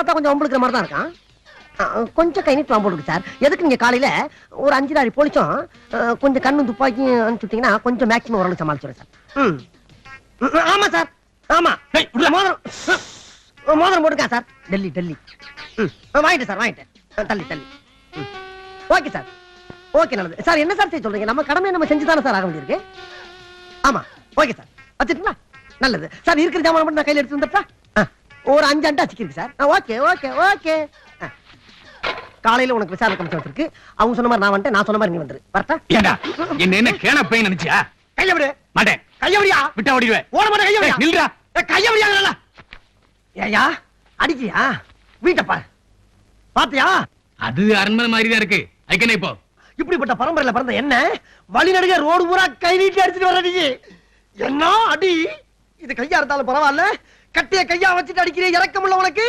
பார்த்தா கொஞ்சம் ஒம்பளுக்கிற மாதிரி தான் இருக்கான். கொஞ்சம் கை நீட்டு வாம்போடுக்கு சார். எதுக்கு நீங்க காலையில ஒரு 5 போலிச்சும் கொஞ்சம் கண்ணு துப்பாக்கியும் அனுப்பிச்சுட்டீங்கன்னா கொஞ்சம் மேக்ஸிமம் ஓரளவு சமாளிச்சுடுறேன் சார். ஆமா சார், ஆமா. மோதிரம் போட்டுக்கா சார். டெல்லி வாங்கிட்டேன் சார், வாங்கிட்டேன். தள்ளி ஓகே சார், ஓகே. நல்லது சார். என்ன சார் செய்ய சொல்றீங்க? நம்ம கடமையை நம்ம செஞ்சு தானே சார் ஆக வேண்டியிருக்கு. ஆமா, ஓகே சார். வச்சுட்டுங்களா? நல்லது சார். இருக்கிற ஜாமான் மட்டும் நான் கையில் எடுத்து வந்துட்டா ஒரு 5 அண்டா சிக்கிருக்கு சார். Okay okay okay. காலையில உனக்கு விசாரணை கமிஷன் வச்சிருக்கு. அவங்க சொன்ன மாதிரி நான் வந்துட்டேன், நான் சொன்ன மாதிரி நீ வந்துரு. வரட்டா? ஏண்டா என்ன கேன பையன் நினைச்சியா? கைய விடு. மாட்டேன். கைய விடியா? விட்டா ஓடிடுவேன். ஓட மாட்டேன். கைய விடியா? நில்றா. கைய விடியா? இல்ல ஏயா அடிக்கியா? வீட்டை பாரு. பாத்தியா? அது அரண்மனை மாதிரி தான் இருக்கு. ஐக்கனே இப்போ இப்படிப்பட்ட பரம்பரையில பிறந்த என்ன வழி நடுக ரோடு பூரா கை நீட்டி அடிச்சுட்டு வர நீ என்ன அடி? இது கையா இருந்தாலும் பரவாயில்ல, கட்டிய கையா வச்சுட்டு அடிக்கிறே. இறக்கமுள்ள உனக்கு